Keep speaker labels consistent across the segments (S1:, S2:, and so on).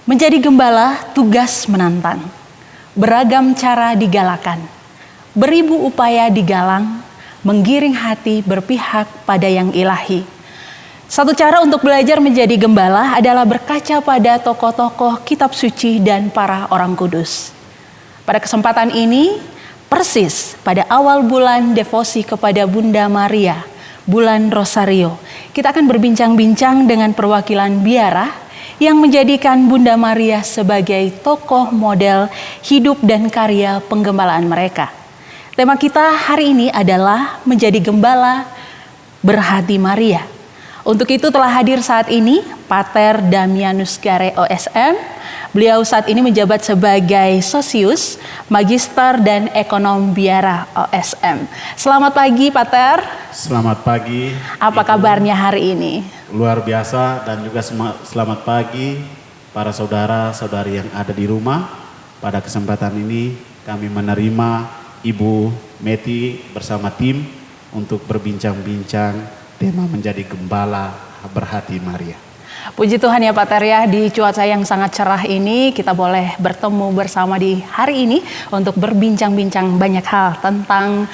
S1: Menjadi gembala tugas menantang, beragam cara digalakan, beribu upaya digalang, menggiring hati berpihak pada yang ilahi. Satu cara untuk belajar menjadi gembala adalah berkaca pada tokoh-tokoh kitab suci dan para orang kudus. Pada kesempatan ini, persis pada awal bulan devosi kepada Bunda Maria, bulan Rosario, kita akan berbincang-bincang dengan perwakilan biara yang menjadikan Bunda Maria sebagai tokoh model hidup dan karya penggembalaan mereka. Tema kita hari ini adalah menjadi gembala berhati Maria. Untuk itu telah hadir saat ini Pater Damianus Gare OSM. Beliau saat ini menjabat sebagai Sosius, Magister dan Ekonom Biara OSM. Selamat pagi Pater.
S2: Selamat pagi.
S1: Apa kabarnya hari ini?
S2: Luar biasa, dan juga selamat pagi para saudara-saudari yang ada di rumah. Pada kesempatan ini kami menerima Ibu Meti bersama tim untuk berbincang-bincang tema menjadi gembala berhati Maria.
S1: Puji Tuhan ya Pater ya, di cuaca yang sangat cerah ini kita boleh bertemu bersama di hari ini untuk berbincang-bincang banyak hal tentang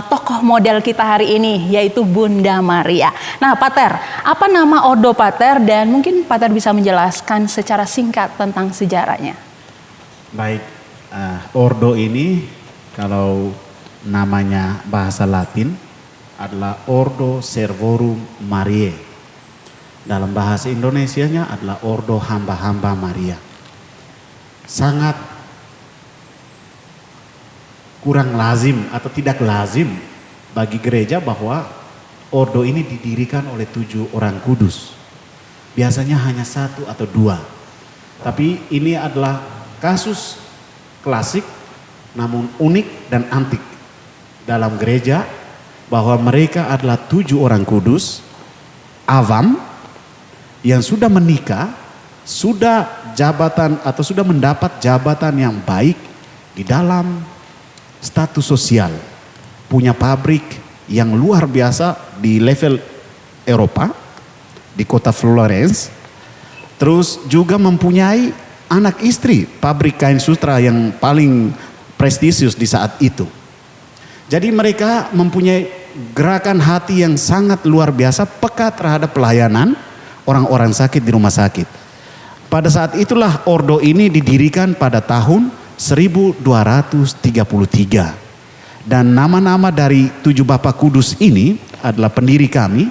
S1: tokoh model kita hari ini, yaitu Bunda Maria. Nah Pater, apa nama Ordo Pater, dan mungkin Pater bisa menjelaskan secara singkat tentang sejarahnya?
S2: Baik, Ordo ini kalau namanya bahasa Latin adalah Ordo Servorum Mariae. Dalam bahasa Indonesianya adalah Ordo Hamba-Hamba Maria. Sangat kurang lazim atau tidak lazim bagi gereja bahwa Ordo ini didirikan oleh 7 orang kudus. Biasanya hanya 1 atau 2. Tapi ini adalah kasus klasik namun unik dan antik dalam gereja, bahwa mereka adalah 7 orang kudus awam yang sudah menikah, sudah jabatan atau sudah mendapat jabatan yang baik di dalam status sosial, punya pabrik yang luar biasa di level Eropa, di kota Florence, terus juga mempunyai anak istri pabrik kain sutra yang paling prestisius di saat itu. Jadi mereka mempunyai gerakan hati yang sangat luar biasa, peka terhadap pelayanan orang-orang sakit di rumah sakit. Pada saat itulah Ordo ini didirikan pada tahun 1233. Dan nama-nama dari 7 Bapak Kudus ini adalah pendiri kami: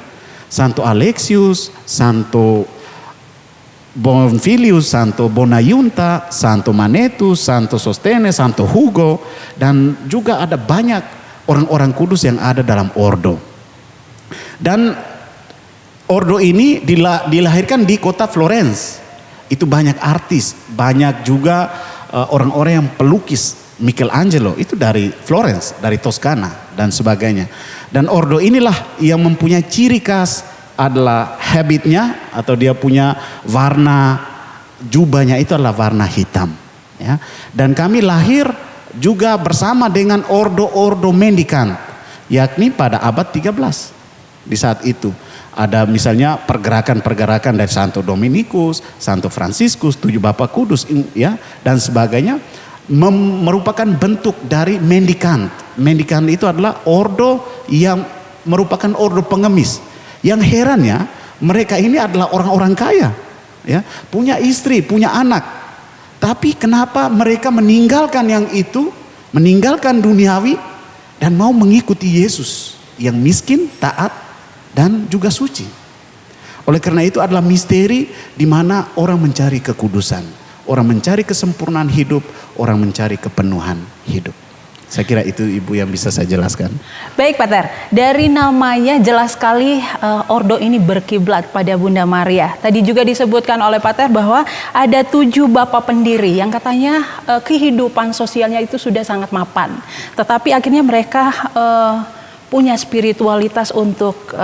S2: Santo Alexius, Santo Bonfilius, Santo Bonayunta, Santo Manetus, Santo Sostenes, Santo Hugo, dan juga ada banyak orang-orang kudus yang ada dalam Ordo. Dan Ordo ini dilahirkan di kota Florence. Itu banyak artis, banyak juga orang-orang yang pelukis. Michelangelo itu dari Florence, dari Toskana dan sebagainya. Dan Ordo inilah yang mempunyai ciri khas adalah habitnya, atau dia punya warna jubahnya itu adalah warna hitam. Ya. Dan kami lahir juga bersama dengan ordo-ordo mendikant, yakni pada abad 13 di saat itu. Ada misalnya pergerakan-pergerakan dari Santo Dominikus, Santo Franciscus, 7 Bapak Kudus ya, dan sebagainya, merupakan bentuk dari mendikant. Mendikant itu adalah ordo yang merupakan ordo pengemis. Yang herannya mereka ini adalah orang-orang kaya, ya, punya istri, punya anak. Tapi kenapa mereka meninggalkan yang itu, meninggalkan duniawi dan mau mengikuti Yesus yang miskin, taat, dan juga suci. Oleh karena itu adalah misteri di mana orang mencari kekudusan, orang mencari kesempurnaan hidup, orang mencari kepenuhan hidup. Saya kira itu Ibu yang bisa saya jelaskan.
S1: Baik Pater, dari namanya jelas sekali Ordo ini berkiblat pada Bunda Maria. Tadi juga disebutkan oleh Pater bahwa ada 7 Bapak pendiri yang katanya kehidupan sosialnya itu sudah sangat mapan. Tetapi akhirnya mereka punya spiritualitas untuk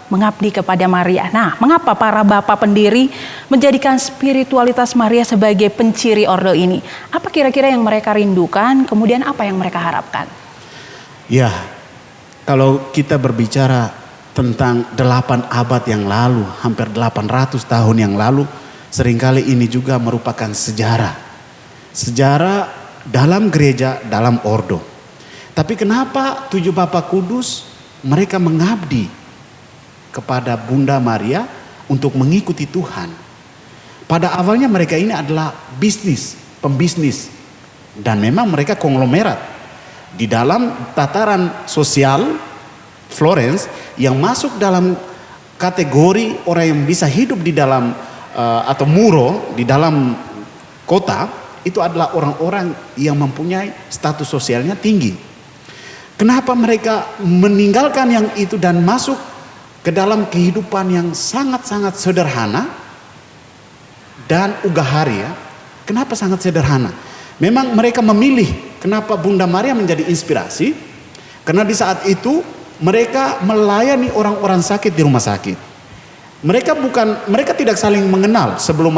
S1: mengabdi kepada Maria. Nah, mengapa para bapak pendiri menjadikan spiritualitas Maria sebagai penciri Ordo ini? Apa kira-kira yang mereka rindukan, kemudian apa yang mereka harapkan?
S2: Ya, kalau kita berbicara tentang 8 abad yang lalu, hampir 800 tahun yang lalu, seringkali ini juga merupakan sejarah. Sejarah dalam gereja, dalam ordo. Tapi kenapa 7 Bapak Kudus mereka mengabdi kepada Bunda Maria untuk mengikuti Tuhan? Pada awalnya mereka ini adalah pembisnis. Dan memang mereka konglomerat. Di dalam tataran sosial Florence yang masuk dalam kategori orang yang bisa hidup di dalam atau muro di dalam kota, itu adalah orang-orang yang mempunyai status sosialnya tinggi. Kenapa mereka meninggalkan yang itu dan masuk ke dalam kehidupan yang sangat-sangat sederhana dan ugaharia? Kenapa sangat sederhana? Memang mereka memilih kenapa Bunda Maria menjadi inspirasi, karena di saat itu mereka melayani orang-orang sakit di rumah sakit. Mereka tidak saling mengenal sebelum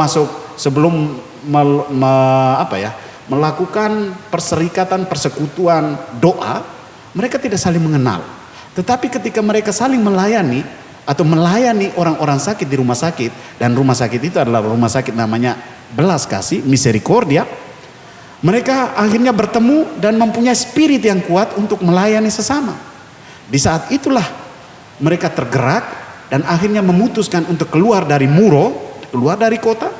S2: melakukan perserikatan, persekutuan, doa. Mereka tidak saling mengenal. Tetapi ketika mereka saling melayani orang-orang sakit di rumah sakit, dan rumah sakit itu adalah rumah sakit namanya Belas Kasih, Misericordia, mereka akhirnya bertemu dan mempunyai spirit yang kuat untuk melayani sesama. Di saat itulah mereka tergerak dan akhirnya memutuskan untuk keluar dari muro, keluar dari kota,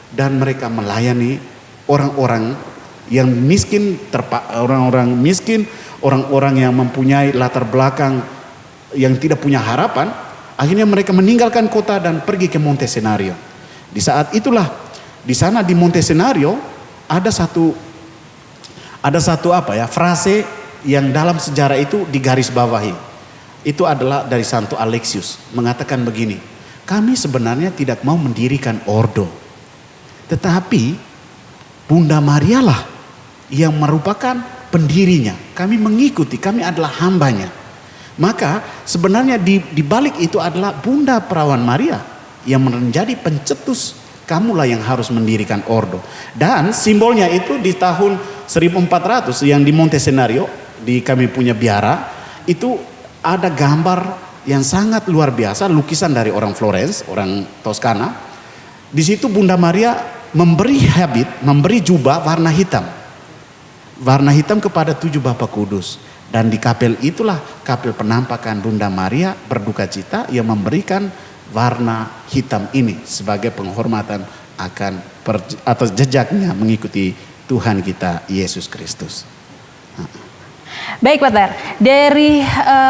S2: dan mereka melayani orang-orang yang miskin, orang-orang yang mempunyai latar belakang yang tidak punya harapan. Akhirnya mereka meninggalkan kota dan pergi ke Monte Senario. Di saat itulah, di sana di Monte Senario ada satu frase yang dalam sejarah itu digarisbawahi. Itu adalah dari Santo Alexius, mengatakan begini: kami sebenarnya tidak mau mendirikan ordo, tetapi Bunda Maria lah yang merupakan pendirinya. Kami mengikuti, kami adalah hambanya. Maka sebenarnya di balik itu adalah Bunda Perawan Maria yang menjadi pencetus, kamulah yang harus mendirikan ordo. Dan simbolnya itu di tahun 1400 yang di Monte Senario, di kami punya biara, itu ada gambar yang sangat luar biasa, lukisan dari orang Florence, orang Toskana. Di situ Bunda Maria memberi jubah warna hitam. Warna hitam kepada 7 Bapak Kudus. Dan di kapel itulah kapel penampakan Bunda Maria berduka cita yang memberikan warna hitam ini sebagai penghormatan akan atau jejaknya mengikuti Tuhan kita Yesus Kristus.
S1: Baik Pater, dari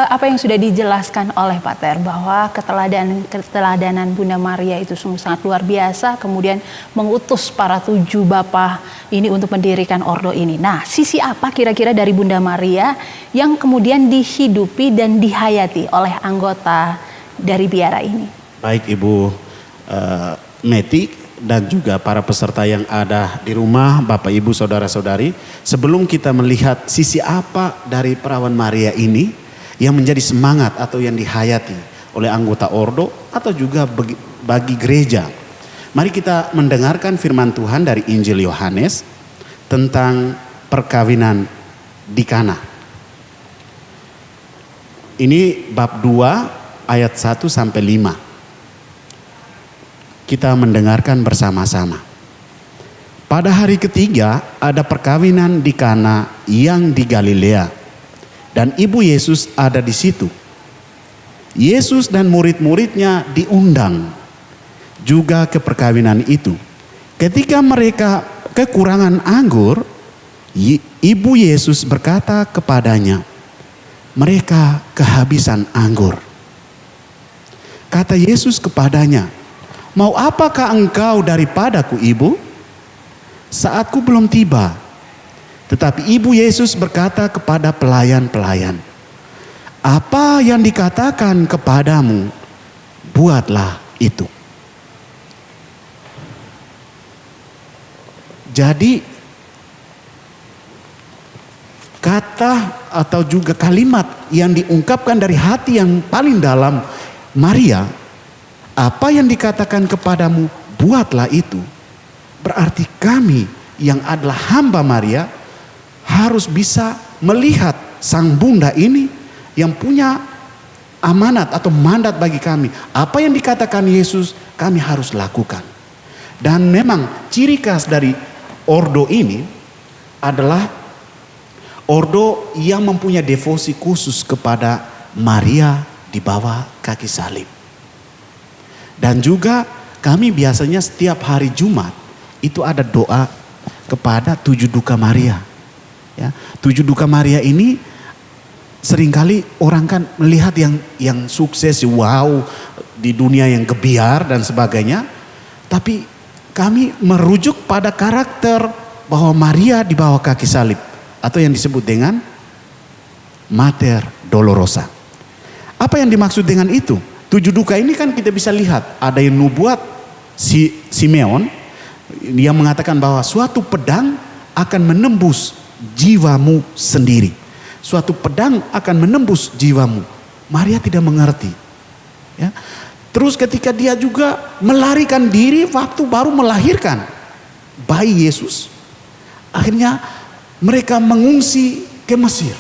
S1: apa yang sudah dijelaskan oleh Pater bahwa keteladanan Bunda Maria itu sungguh sangat luar biasa, kemudian mengutus para 7 Bapa ini untuk mendirikan ordo ini. Nah, sisi apa kira-kira dari Bunda Maria yang kemudian dihidupi dan dihayati oleh anggota dari biara ini? Baik
S2: Ibu Meti dan juga para peserta yang ada di rumah, Bapak Ibu Saudara-saudari, sebelum kita melihat sisi apa dari Perawan Maria ini yang menjadi semangat atau yang dihayati oleh anggota ordo atau juga bagi gereja, mari kita mendengarkan firman Tuhan dari Injil Yohanes tentang perkawinan di Kana. Ini bab 2 ayat 1 sampai 5. Kita mendengarkan bersama-sama. Pada hari ketiga ada perkawinan di Kana yang di Galilea, dan ibu Yesus ada di situ. Yesus dan murid-muridnya diundang juga ke perkawinan itu. Ketika mereka kekurangan anggur, ibu Yesus berkata kepadanya, "Mereka kehabisan anggur." Kata Yesus kepadanya, "Mau apakah engkau daripadaku, ibu? Saatku belum tiba." Tetapi ibu Yesus berkata kepada pelayan-pelayan, "Apa yang dikatakan kepadamu, buatlah itu." Jadi kata atau juga kalimat yang diungkapkan dari hati yang paling dalam Maria, apa yang dikatakan kepadamu, buatlah itu. Berarti kami yang adalah hamba Maria harus bisa melihat sang bunda ini yang punya amanat atau mandat bagi kami. Apa yang dikatakan Yesus kami harus lakukan. Dan memang ciri khas dari ordo ini adalah ordo yang mempunyai devosi khusus kepada Maria di bawah kaki salib. Dan juga kami biasanya setiap hari Jumat itu ada doa kepada 7 duka Maria. Ya, 7 duka Maria ini seringkali orang kan melihat yang sukses, wow, di dunia yang gebiar dan sebagainya. Tapi kami merujuk pada karakter bahwa Maria di bawah kaki salib atau yang disebut dengan Mater Dolorosa. Apa yang dimaksud dengan itu? 7 duka ini kan kita bisa lihat, ada yang nubuat Simeon, dia mengatakan bahwa suatu pedang akan menembus jiwamu sendiri. Suatu pedang akan menembus jiwamu. Maria tidak mengerti. Ya. Terus ketika dia juga melarikan diri waktu baru melahirkan bayi Yesus, akhirnya mereka mengungsi ke Mesir.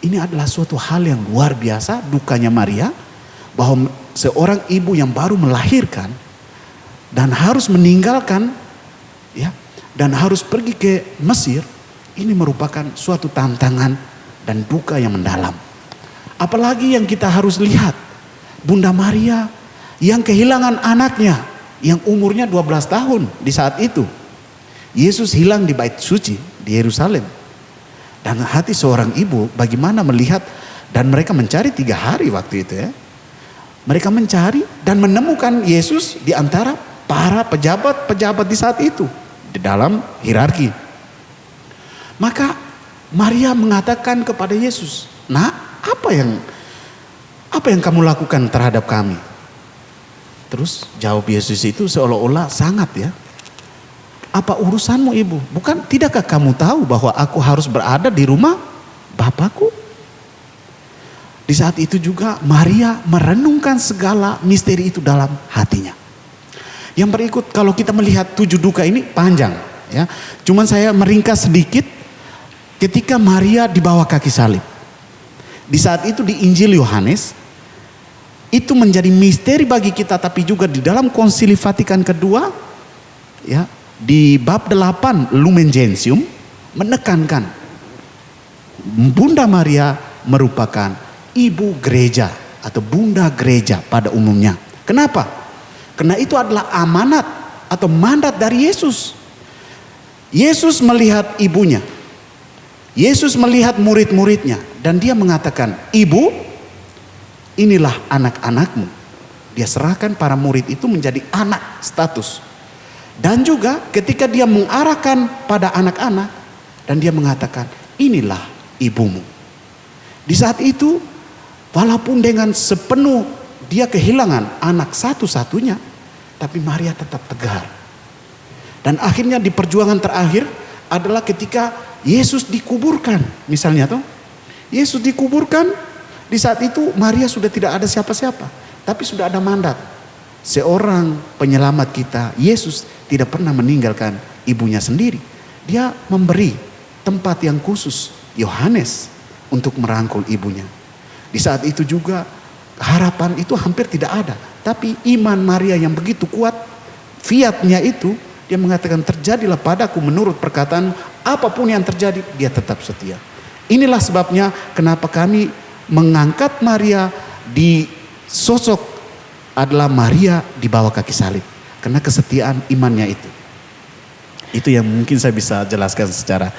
S2: Ini adalah suatu hal yang luar biasa, dukanya Maria, bahwa seorang ibu yang baru melahirkan dan harus meninggalkan, ya, dan harus pergi ke Mesir, ini merupakan suatu tantangan dan duka yang mendalam. Apalagi yang kita harus lihat, Bunda Maria yang kehilangan anaknya yang umurnya 12 tahun di saat itu. Yesus hilang di Bait Suci di Yerusalem. Dan hati seorang ibu bagaimana melihat, dan mereka mencari 3 hari waktu itu ya. Mereka mencari dan menemukan Yesus di antara para pejabat-pejabat di saat itu. Di dalam hierarki. Maka Maria mengatakan kepada Yesus, "Nak, apa yang kamu lakukan terhadap kami?" Terus jawab Yesus itu seolah-olah sangat ya. "Apa urusanmu ibu? Tidakkah kamu tahu bahwa aku harus berada di rumah Bapakku?" Di saat itu juga Maria merenungkan segala misteri itu dalam hatinya. Yang berikut kalau kita melihat 7 duka ini panjang ya. Cuman saya meringkas sedikit ketika Maria di bawah kaki salib. Di saat itu di Injil Yohanes itu menjadi misteri bagi kita, tapi juga di dalam Konsili Vatikan kedua ya, di bab 8 Lumen Gentium menekankan Bunda Maria merupakan ibu gereja atau bunda gereja pada umumnya. Kenapa? Karena itu adalah amanat atau mandat dari Yesus. Yesus melihat ibunya. Yesus melihat murid-muridnya dan dia mengatakan, "Ibu, inilah anak-anakmu." Dia serahkan para murid itu menjadi anak status. Dan juga ketika dia mengarahkan pada anak-anak dan dia mengatakan, "Inilah ibumu." Di saat itu walaupun dengan sepenuh dia kehilangan anak satu-satunya, tapi Maria tetap tegar. Dan akhirnya di perjuangan terakhir adalah ketika Yesus dikuburkan. Misalnya tuh, Yesus dikuburkan, di saat itu Maria sudah tidak ada siapa-siapa. Tapi sudah ada mandat. Seorang penyelamat kita, Yesus tidak pernah meninggalkan ibunya sendiri. Dia memberi tempat yang khusus, Yohanes, untuk merangkul ibunya. Di saat itu juga harapan itu hampir tidak ada. Tapi iman Maria yang begitu kuat, fiatnya itu, dia mengatakan, "Terjadilah padaku menurut perkataan, apapun yang terjadi, dia tetap setia." Inilah sebabnya kenapa kami mengangkat Maria di sosok adalah Maria di bawah kaki salib. Karena kesetiaan imannya itu. Itu yang mungkin saya bisa jelaskan secara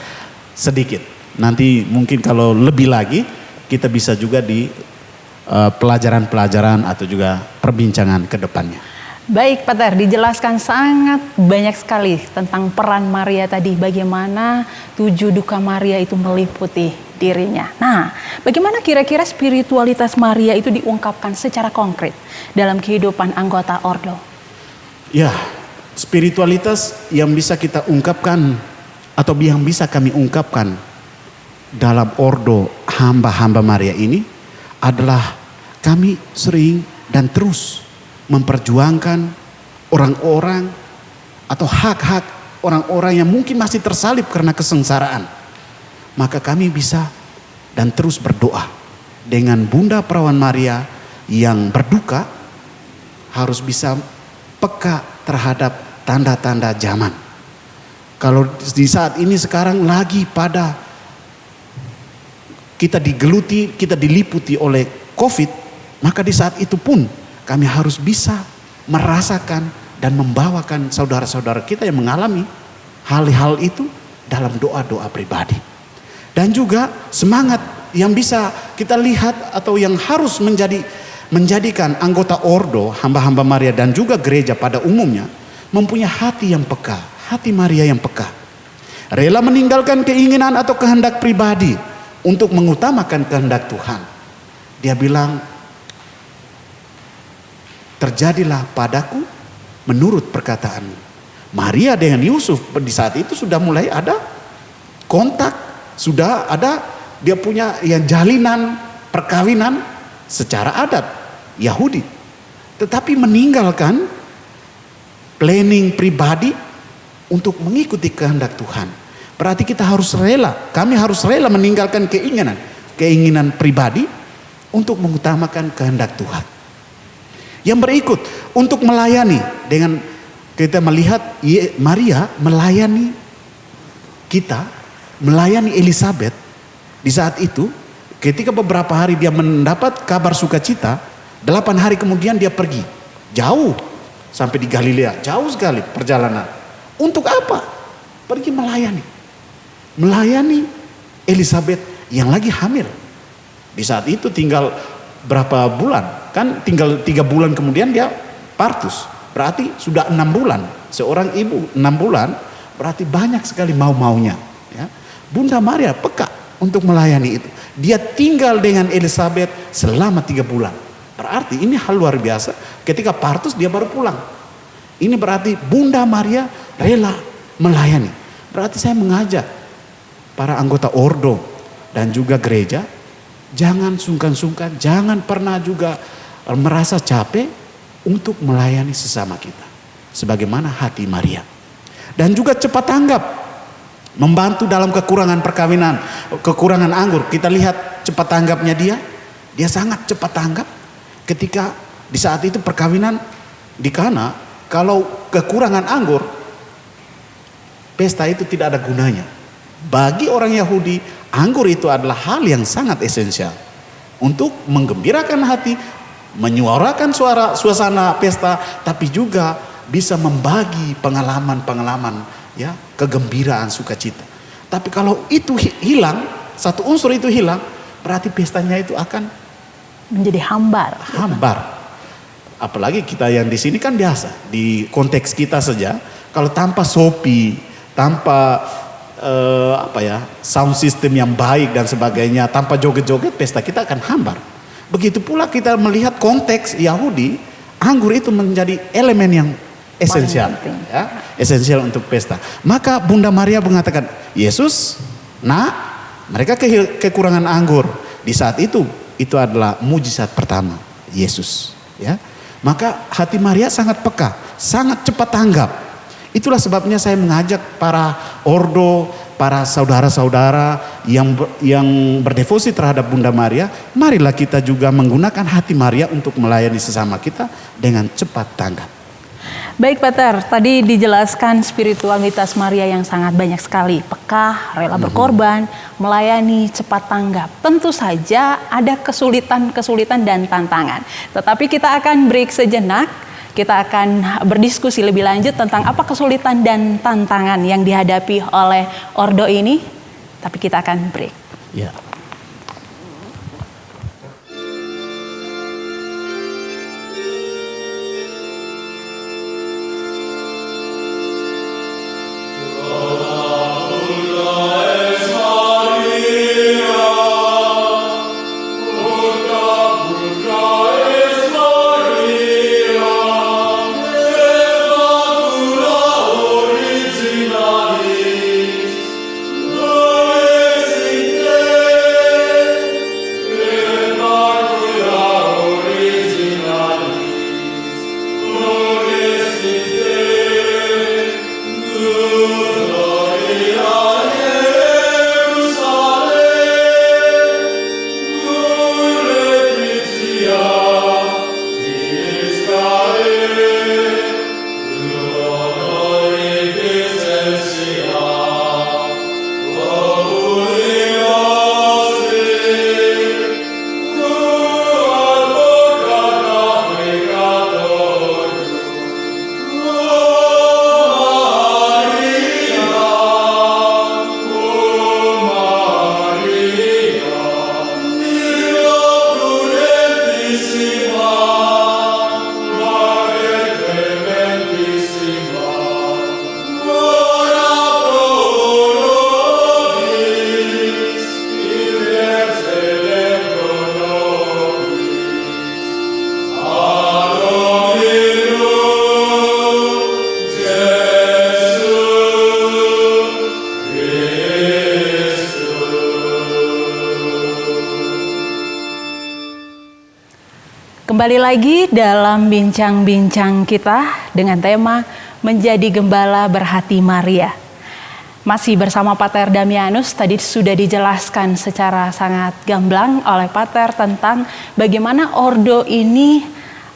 S2: sedikit. Nanti mungkin kalau lebih lagi kita bisa juga di pelajaran-pelajaran atau juga perbincangan ke depannya.
S1: Baik Pater, dijelaskan sangat banyak sekali tentang peran Maria tadi. Bagaimana 7 duka Maria itu meliputi dirinya. Nah, bagaimana kira-kira spiritualitas Maria itu diungkapkan secara konkret dalam kehidupan anggota Ordo?
S2: Ya, spiritualitas yang bisa kita ungkapkan atau yang bisa kami ungkapkan dalam Ordo hamba-hamba Maria ini adalah kami sering dan terus memperjuangkan orang-orang atau hak-hak orang-orang yang mungkin masih tersalib karena kesengsaraan. Maka kami bisa dan terus berdoa dengan Bunda Perawan Maria yang berduka harus bisa peka terhadap tanda-tanda zaman. Kalau di saat ini sekarang lagi pada kita digeluti, kita diliputi oleh COVID, maka di saat itu pun kami harus bisa merasakan dan membawakan saudara-saudara kita yang mengalami hal-hal itu dalam doa-doa pribadi. Dan juga semangat yang bisa kita lihat atau yang harus menjadikan anggota Ordo, hamba-hamba Maria dan juga gereja pada umumnya mempunyai hati yang peka, hati Maria yang peka. Rela meninggalkan keinginan atau kehendak pribadi untuk mengutamakan kehendak Tuhan. Dia bilang, terjadilah padaku menurut perkataanmu. Maria dengan Yusuf di saat itu sudah mulai ada kontak, sudah ada dia punya yang jalinan perkawinan secara adat Yahudi. Tetapi meninggalkan planning pribadi untuk mengikuti kehendak Tuhan. Berarti kita harus rela, kami harus rela meninggalkan keinginan pribadi untuk mengutamakan kehendak Tuhan. Yang berikut, untuk melayani, dengan kita melihat Maria melayani kita, melayani Elizabeth di saat itu. Ketika beberapa hari dia mendapat kabar sukacita, 8 hari kemudian dia pergi jauh sampai di Galilea, jauh sekali perjalanan. Untuk apa? Pergi melayani Elizabeth yang lagi hamil. Di saat itu tinggal berapa bulan? Kan tinggal 3 bulan kemudian dia partus. Berarti sudah 6 bulan. Seorang ibu 6 bulan berarti banyak sekali mau-maunya. Ya. Bunda Maria peka untuk melayani itu. Dia tinggal dengan Elizabeth selama 3 bulan. Berarti ini hal luar biasa. Ketika partus dia baru pulang. Ini berarti Bunda Maria rela melayani. Berarti saya mengajak para anggota Ordo dan juga gereja, jangan sungkan-sungkan, jangan pernah juga merasa capek untuk melayani sesama kita. Sebagaimana hati Maria. Dan juga cepat tanggap. Membantu dalam kekurangan perkawinan, kekurangan anggur. Kita lihat cepat tanggapnya dia. Dia sangat cepat tanggap ketika di saat itu perkawinan di Kana. Kalau kekurangan anggur, pesta itu tidak ada gunanya. Bagi orang Yahudi, anggur itu adalah hal yang sangat esensial. Untuk menggembirakan hati, menyuarakan suasana pesta, tapi juga bisa membagi pengalaman-pengalaman, ya, kegembiraan, sukacita. Tapi kalau itu hilang, satu unsur itu hilang, berarti pestanya itu akan
S1: menjadi hambar.
S2: Hambar. Apalagi kita yang di sini kan biasa, di konteks kita saja, kalau tanpa sopi, tanpa sound system yang baik dan sebagainya, tanpa joget-joget, pesta kita akan hambar. Begitu pula kita melihat konteks Yahudi, anggur itu menjadi elemen yang esensial, ya, esensial untuk pesta. Maka Bunda Maria mengatakan, Yesus, mereka kekurangan anggur. Di saat itu adalah mujizat pertama, Yesus. Ya, maka hati Maria sangat peka, sangat cepat tanggap. Itulah sebabnya saya mengajak para Ordo, para saudara-saudara yang berdevosi terhadap Bunda Maria, marilah kita juga menggunakan hati Maria untuk melayani sesama kita dengan cepat tanggap.
S1: Baik Pater, tadi dijelaskan spiritualitas Maria yang sangat banyak sekali. Peka, rela berkorban, melayani, cepat tanggap. Tentu saja ada kesulitan-kesulitan dan tantangan. Tetapi kita akan break sejenak. Kita akan berdiskusi lebih lanjut tentang apa kesulitan dan tantangan yang dihadapi oleh Ordo ini. Tapi kita akan break.
S2: Ya.
S1: Kembali lagi dalam bincang-bincang kita dengan tema Menjadi Gembala Berhati Maria. Masih bersama Pater Damianus, tadi sudah dijelaskan secara sangat gamblang oleh Pater tentang bagaimana ordo ini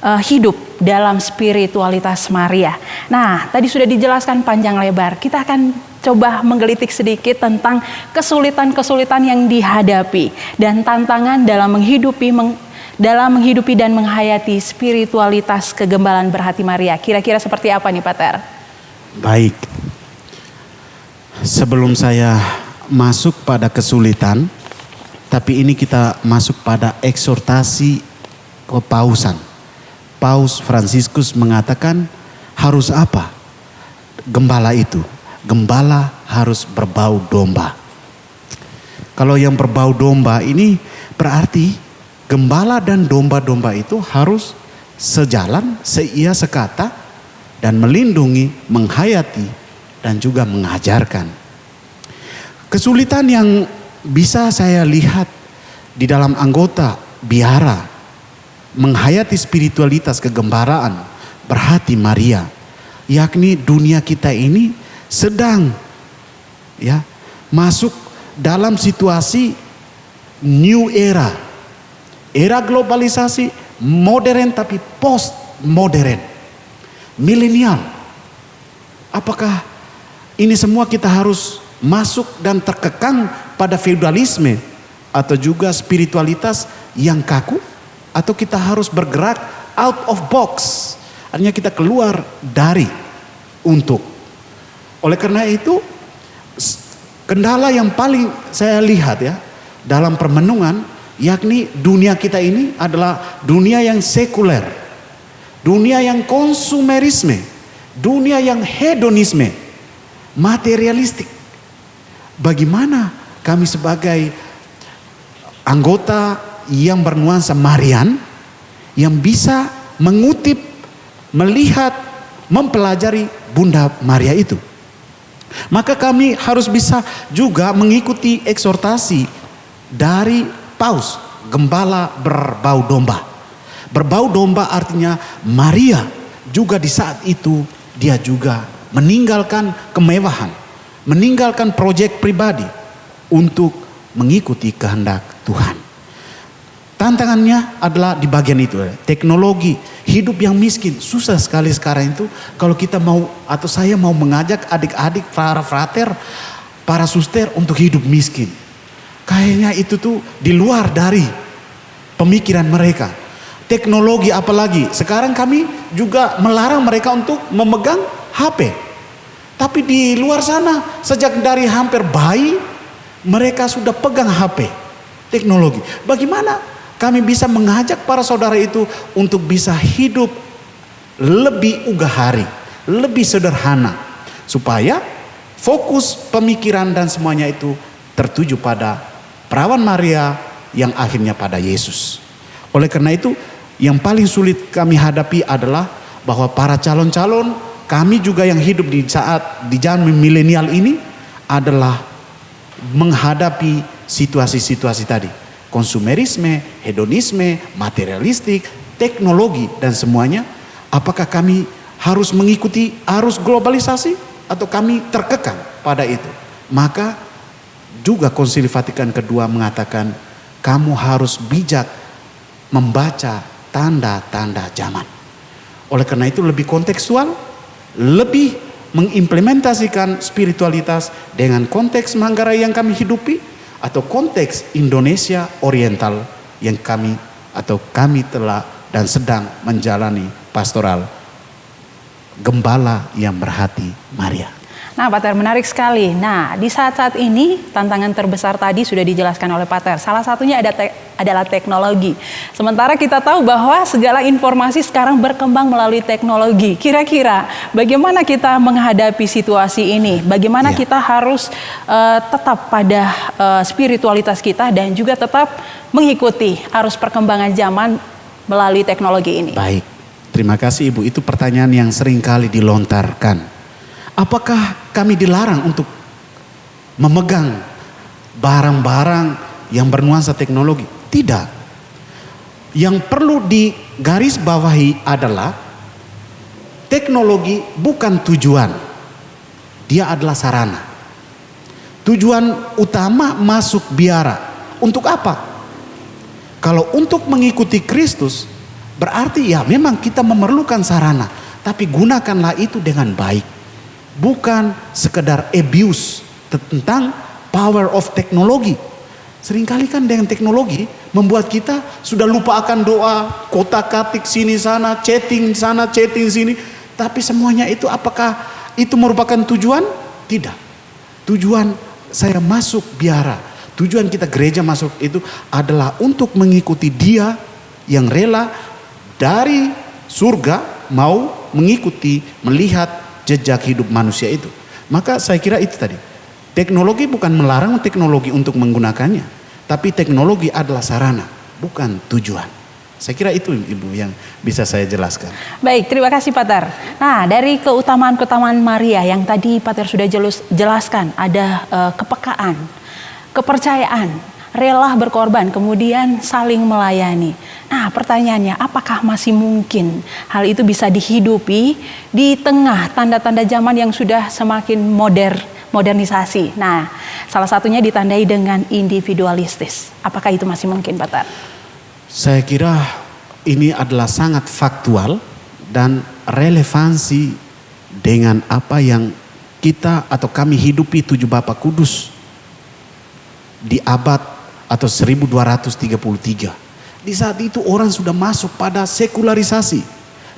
S1: hidup dalam spiritualitas Maria. Nah, tadi sudah dijelaskan panjang lebar. Kita akan coba menggelitik sedikit tentang kesulitan-kesulitan yang dihadapi dan tantangan dalam menghidupi dan menghayati spiritualitas kegembalaan berhati Maria. Kira-kira seperti apa nih, Pater?
S2: Baik. Sebelum saya masuk pada kesulitan, tapi ini kita masuk pada eksortasi kepausan. Paus Fransiskus mengatakan harus apa? Gembala itu. Gembala harus berbau domba. Kalau yang berbau domba ini berarti gembala dan domba-domba itu harus sejalan, seia sekata, dan melindungi, menghayati, dan juga mengajarkan. Kesulitan yang bisa saya lihat di dalam anggota biara menghayati spiritualitas kegembaraan berhati Maria, yakni dunia kita ini sedang masuk dalam situasi new era globalisasi modern tapi post modern milenial. Apakah ini semua kita harus masuk dan terkekang pada feudalisme atau juga spiritualitas yang kaku? Atau kita harus bergerak out of box, artinya kita keluar dari untuk. Oleh karena itu, kendala yang paling saya lihat dalam permenungan, yakni dunia kita ini adalah dunia yang sekuler, dunia yang konsumerisme, dunia yang hedonisme, materialistik. Bagaimana kami sebagai anggota yang bernuansa Marian, yang bisa mengutip, melihat, mempelajari Bunda Maria itu. Maka kami harus bisa juga mengikuti eksortasi dari Paus, gembala berbau domba. Berbau domba artinya Maria juga di saat itu dia juga meninggalkan kemewahan, meninggalkan proyek pribadi untuk mengikuti kehendak Tuhan. Tantangannya adalah di bagian itu, teknologi, hidup yang miskin. Susah sekali sekarang itu kalau kita mau atau saya mau mengajak adik-adik, para frater, para suster untuk hidup miskin. Kayaknya itu tuh di luar dari pemikiran mereka. Teknologi apalagi, sekarang kami juga melarang mereka untuk memegang HP. Tapi di luar sana sejak dari hampir bayi mereka sudah pegang HP, teknologi. Bagaimana kami bisa mengajak para saudara itu untuk bisa hidup lebih ugahari, lebih sederhana. Supaya fokus pemikiran dan semuanya itu tertuju pada perawan Maria yang akhirnya pada Yesus. Oleh karena itu yang paling sulit kami hadapi adalah bahwa para calon-calon kami juga yang hidup di saat di zaman milenial ini adalah menghadapi situasi-situasi tadi. Konsumerisme, hedonisme, materialistik, teknologi dan semuanya. Apakah kami harus mengikuti arus globalisasi atau kami terkekang pada itu? Maka juga Konsili Vatikan II mengatakan kamu harus bijak membaca tanda-tanda zaman. Oleh karena itu lebih kontekstual, lebih mengimplementasikan spiritualitas dengan konteks Manggarai yang kami hidupi atau konteks Indonesia Oriental yang kami telah dan sedang menjalani pastoral gembala yang berhati Maria.
S1: Nah, Pater, menarik sekali. Nah, di saat-saat ini tantangan terbesar tadi sudah dijelaskan oleh Pater. Salah satunya adalah teknologi. Sementara kita tahu bahwa segala informasi sekarang berkembang melalui teknologi. Kira-kira bagaimana kita menghadapi situasi ini? Bagaimana kita harus tetap pada spiritualitas kita dan juga tetap mengikuti arus perkembangan zaman melalui teknologi ini?
S2: Baik, terima kasih Ibu. Itu pertanyaan yang sering kali dilontarkan. Apakah kami dilarang untuk memegang barang-barang yang bernuansa teknologi? Tidak. Yang perlu garis bawahi adalah teknologi bukan tujuan, dia adalah sarana. Tujuan utama masuk biara untuk apa? Kalau untuk mengikuti Kristus berarti ya memang kita memerlukan sarana, tapi gunakanlah itu dengan baik. Bukan sekedar abuse tentang power of teknologi. Seringkali kan dengan teknologi membuat kita sudah lupa akan doa, kotak-katik sini sana, chatting sini. Tapi semuanya itu apakah itu merupakan tujuan? Tidak. Tujuan saya masuk biara, tujuan kita gereja masuk itu adalah untuk mengikuti Dia yang rela dari surga mau mengikuti, melihat jejak hidup manusia itu. Maka saya kira itu tadi. Teknologi bukan melarang teknologi untuk menggunakannya, tapi teknologi adalah sarana, bukan tujuan. Saya kira itu Ibu yang bisa saya jelaskan.
S1: Baik, terima kasih Pater. Nah, dari keutamaan-keutamaan Maria yang tadi Pater sudah jelaskan, ada kepekaan, kepercayaan, rela berkorban, kemudian saling melayani. Nah, pertanyaannya, apakah masih mungkin hal itu bisa dihidupi di tengah tanda-tanda zaman yang sudah semakin modernisasi? Nah, salah satunya ditandai dengan individualistis. Apakah itu masih mungkin, Pater?
S2: Saya kira ini adalah sangat faktual dan relevansi dengan apa yang kita atau kami hidupi 7 Bapa Kudus di abad atau 1233. Di saat itu orang sudah masuk pada sekularisasi,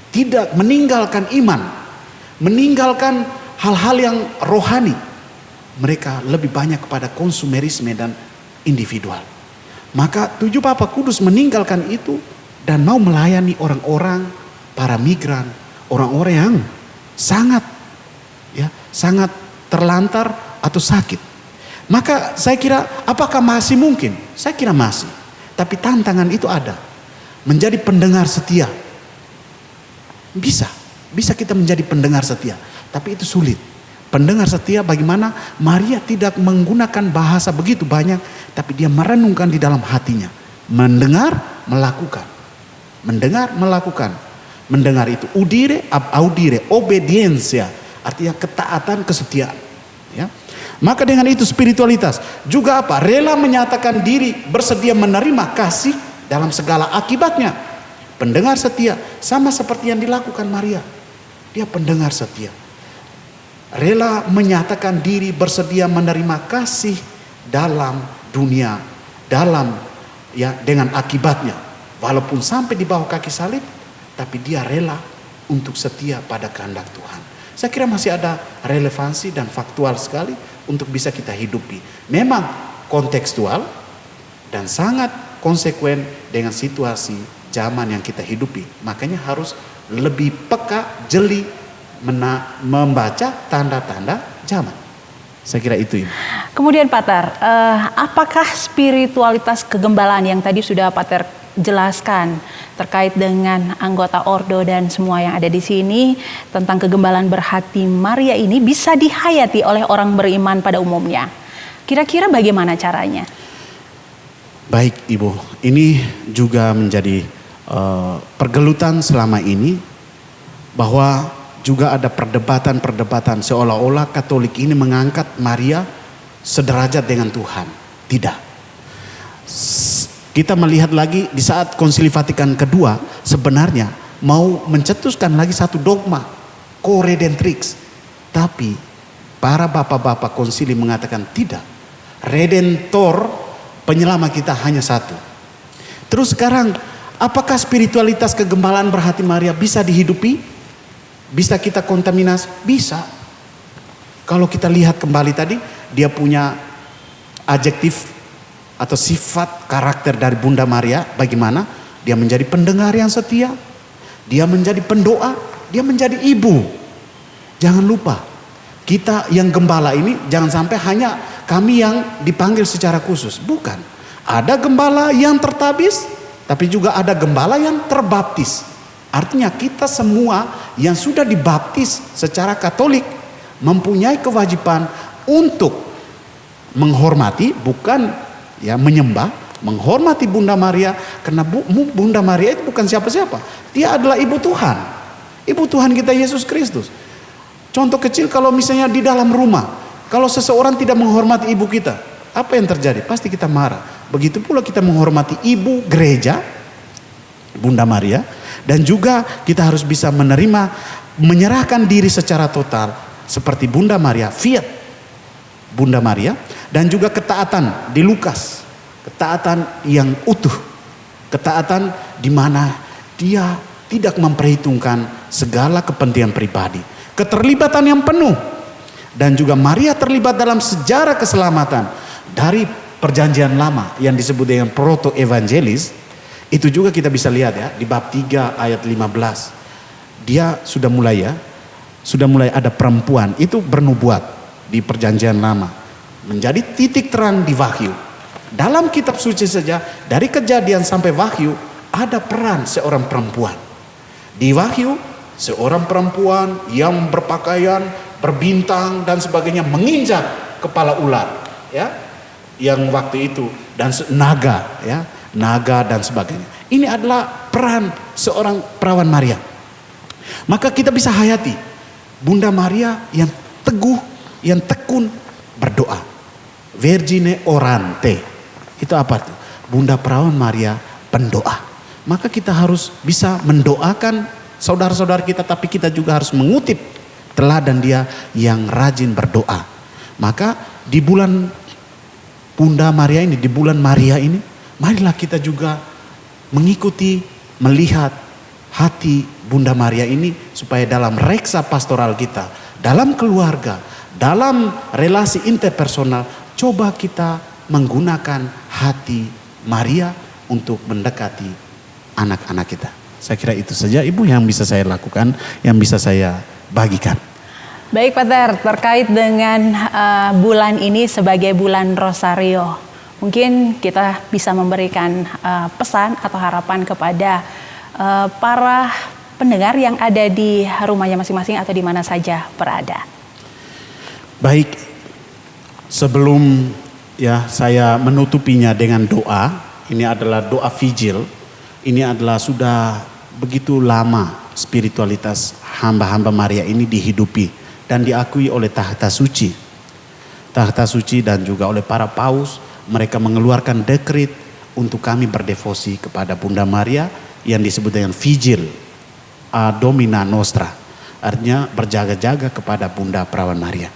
S2: tidak meninggalkan iman, meninggalkan hal-hal yang rohani. Mereka lebih banyak kepada konsumerisme dan individual. Maka 7 Bapa Kudus meninggalkan itu dan mau melayani orang-orang, para migran, orang-orang yang sangat terlantar atau sakit. Maka saya kira apakah masih mungkin? Saya kira masih. Tapi tantangan itu ada. Menjadi pendengar setia. Bisa kita menjadi pendengar setia. Tapi itu sulit. Pendengar setia bagaimana Maria tidak menggunakan bahasa begitu banyak, tapi dia merenungkan di dalam hatinya. Mendengar, melakukan. Mendengar, melakukan. Mendengar itu udire, ab audire, obediensia. Artinya ketaatan, kesetiaan. Ya. Maka dengan itu spiritualitas. Juga apa? Rela menyatakan diri, bersedia menerima kasih dalam segala akibatnya. Pendengar setia. Sama seperti yang dilakukan Maria. Dia pendengar setia. Rela menyatakan diri, bersedia menerima kasih dalam dunia, dengan akibatnya. Walaupun sampai di bawah kaki salib, tapi dia rela untuk setia pada kehendak Tuhan. Saya kira masih ada relevansi dan faktual sekali untuk bisa kita hidupi. Memang kontekstual dan sangat konsekuen dengan situasi zaman yang kita hidupi. Makanya harus lebih peka, jeli, membaca tanda-tanda zaman. Saya kira itu.
S1: Kemudian Pater, apakah spiritualitas kegembalaan yang tadi sudah Pater jelaskan terkait dengan anggota ordo dan semua yang ada di sini tentang kegembalaan berhati Maria ini bisa dihayati oleh orang beriman pada umumnya? Kira-kira bagaimana caranya?
S2: Baik Ibu, ini juga menjadi pergelutan selama ini bahwa juga ada perdebatan seolah-olah Katolik ini mengangkat Maria sederajat dengan Tuhan. Tidak. Kita melihat lagi di saat Konsili Vatikan kedua sebenarnya mau mencetuskan lagi satu dogma co-redentrix. Tapi para bapak-bapak konsili mengatakan tidak. Redentor, penyelamat kita hanya satu. Terus sekarang apakah spiritualitas kegembalaan berhati Maria bisa dihidupi? Bisa kita kontaminasi? Bisa. Kalau kita lihat kembali tadi, dia punya adjektif atau sifat karakter dari Bunda Maria. Bagaimana? Dia menjadi pendengar yang setia. Dia menjadi pendoa. Dia menjadi ibu. Jangan lupa, kita yang gembala ini jangan sampai hanya kami yang dipanggil secara khusus. Bukan. Ada gembala yang tertabis, tapi juga ada gembala yang terbaptis. Artinya kita semua yang sudah dibaptis secara Katolik mempunyai kewajiban untuk menghormati, bukan menyembah, menghormati Bunda Maria karena Bunda Maria itu bukan siapa-siapa. Dia adalah Ibu Tuhan. Ibu Tuhan kita Yesus Kristus. Contoh kecil, kalau misalnya di dalam rumah, kalau seseorang tidak menghormati ibu kita, apa yang terjadi? Pasti kita marah. Begitu pula kita menghormati ibu gereja, Bunda Maria, dan juga kita harus bisa menyerahkan diri secara total seperti Bunda Maria, fiat Bunda Maria, dan juga ketaatan di Lukas, ketaatan yang utuh, ketaatan di mana dia tidak memperhitungkan segala kepentingan pribadi, keterlibatan yang penuh, dan juga Maria terlibat dalam sejarah keselamatan dari perjanjian lama yang disebut dengan proto evangelis. Itu juga kita bisa lihat ya di bab 3 ayat 15. Dia sudah mulai ada perempuan itu bernubuat di perjanjian lama, menjadi titik terang di Wahyu. Dalam kitab suci saja dari Kejadian sampai Wahyu ada peran seorang perempuan. Di Wahyu seorang perempuan yang berpakaian berbintang dan sebagainya menginjak kepala ular, ya, yang waktu itu, dan naga, ya, naga dan sebagainya. Ini adalah peran seorang perawan Maria. Maka kita bisa hayati Bunda Maria yang teguh, yang tekun berdoa. Vergine orante. Itu apa itu? Bunda perawan Maria pendoa. Maka kita harus bisa mendoakan saudara-saudara kita, tapi kita juga harus mengutip teladan dia yang rajin berdoa. Maka di bulan Bunda Maria ini, di bulan Maria ini, marilah kita juga mengikuti, melihat hati Bunda Maria ini supaya dalam reksa pastoral kita, dalam keluarga, dalam relasi interpersonal, coba kita menggunakan hati Maria untuk mendekati anak-anak kita. Saya kira itu saja Ibu yang bisa saya lakukan, yang bisa saya bagikan.
S1: Baik Pater, terkait dengan bulan ini sebagai bulan Rosario, mungkin kita bisa memberikan pesan atau harapan kepada para pendengar yang ada di rumahnya masing-masing atau di mana saja berada.
S2: Baik, sebelum saya menutupinya dengan doa, ini adalah doa vigil, ini adalah sudah begitu lama spiritualitas hamba-hamba Maria ini dihidupi dan diakui oleh tahta suci. Tahta suci dan juga oleh para paus, mereka mengeluarkan dekret untuk kami berdevosi kepada Bunda Maria yang disebut dengan vigil Domina Nostra. Artinya berjaga-jaga kepada Bunda Perawan Maria.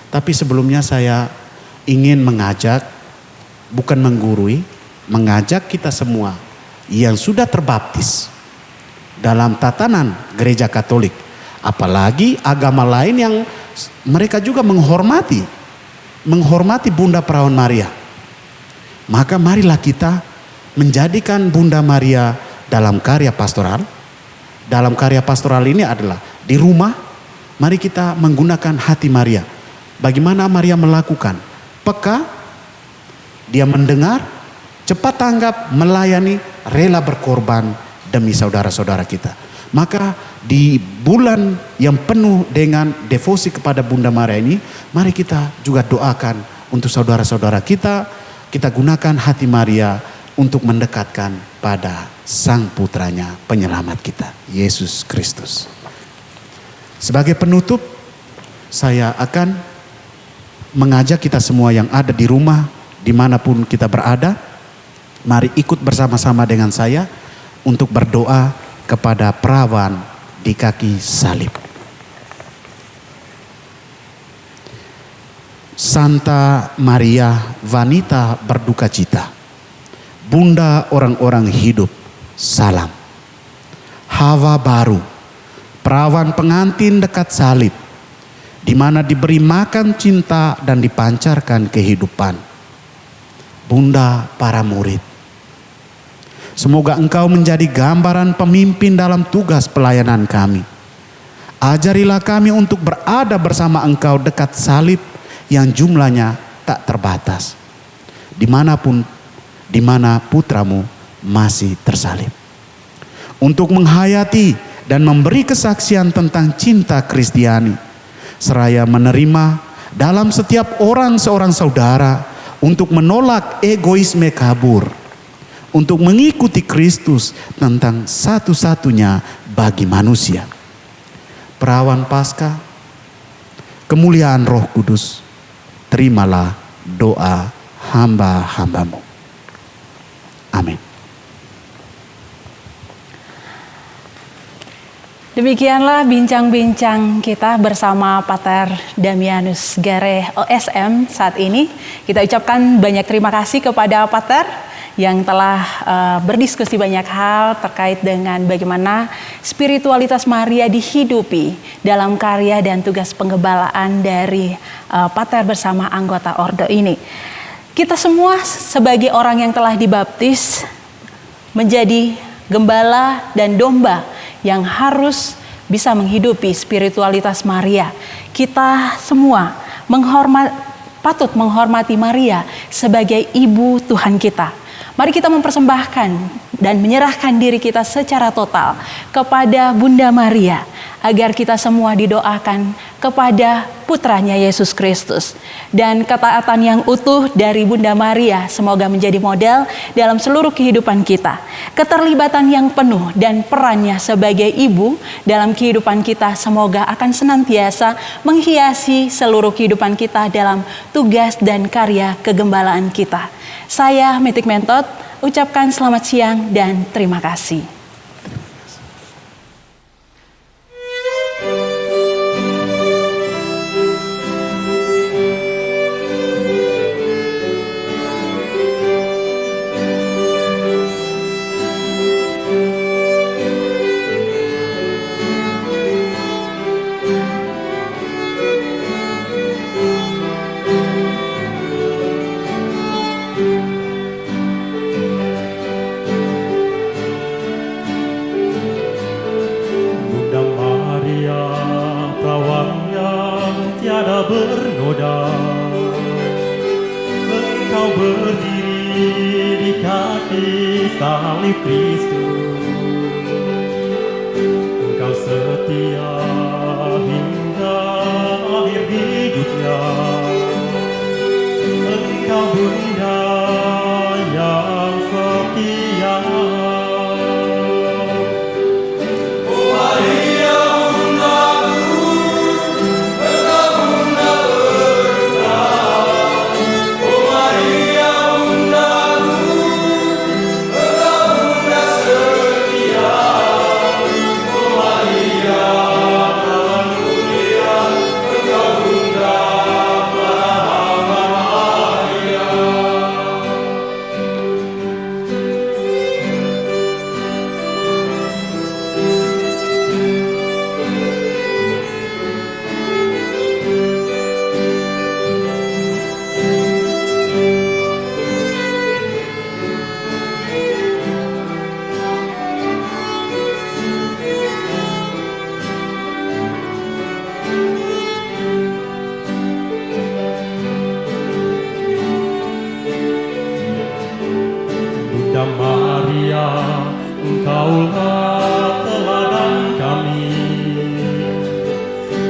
S2: Tapi sebelumnya saya ingin mengajak, bukan menggurui, mengajak kita semua yang sudah terbaptis dalam tatanan gereja Katolik, apalagi agama lain yang mereka juga menghormati Bunda Perawan Maria. Maka marilah kita menjadikan Bunda Maria dalam karya pastoral. Dalam karya pastoral ini adalah di rumah, mari kita menggunakan hati Maria. Bagaimana Maria melakukan? Peka, dia mendengar, cepat tanggap, melayani, rela berkorban demi saudara-saudara kita. Maka di bulan yang penuh dengan devosi kepada Bunda Maria ini, mari kita juga doakan untuk saudara-saudara kita. Kita gunakan hati Maria untuk mendekatkan pada Sang Putranya penyelamat kita, Yesus Kristus. Sebagai penutup, saya akan mengajak kita semua yang ada di rumah, dimanapun kita berada, mari ikut bersama-sama dengan saya untuk berdoa kepada perawan di kaki salib. Santa Maria, wanita berduka cita, Bunda orang-orang hidup, salam. Hawa baru, perawan pengantin dekat salib, di mana diberi makan cinta dan dipancarkan kehidupan. Bunda para murid, semoga engkau menjadi gambaran pemimpin dalam tugas pelayanan kami. Ajarilah kami untuk berada bersama engkau dekat salib yang jumlahnya tak terbatas, dimanapun di mana putramu masih tersalib. Untuk menghayati dan memberi kesaksian tentang cinta Kristiani, seraya menerima dalam setiap orang seorang saudara untuk menolak egoisme kabur, untuk mengikuti Kristus tentang satu-satunya bagi manusia. Perawan Paskah, kemuliaan Roh Kudus, terimalah doa hamba-hambamu. Amin.
S1: Demikianlah bincang-bincang kita bersama Pater Damianus Gare OSM saat ini. Kita ucapkan banyak terima kasih kepada Pater yang telah berdiskusi banyak hal terkait dengan bagaimana spiritualitas Maria dihidupi dalam karya dan tugas penggembalaan dari Pater bersama anggota Ordo ini. Kita semua sebagai orang yang telah dibaptis menjadi gembala dan domba yang harus bisa menghidupi spiritualitas Maria. Kita semua patut menghormati Maria sebagai ibu Tuhan kita. Mari kita mempersembahkan dan menyerahkan diri kita secara total kepada Bunda Maria, agar kita semua didoakan kepada putranya Yesus Kristus. Dan ketaatan yang utuh dari Bunda Maria semoga menjadi model dalam seluruh kehidupan kita. Keterlibatan yang penuh dan perannya sebagai ibu dalam kehidupan kita semoga akan senantiasa menghiasi seluruh kehidupan kita dalam tugas dan karya kegembalaan kita. Saya Metik Mentot, ucapkan selamat siang dan terima kasih.
S3: Salib Kristus, Engkau setia hingga akhir hidupnya. Engkau Bunda yang setia. Oh Maria Bundaku, Engkau Bunda berkah. Oh Maria Bundaku, Bunda Maria, Engkaulah teladan kami.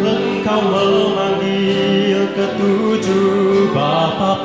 S3: Engkau memanggil ketujuh Bapa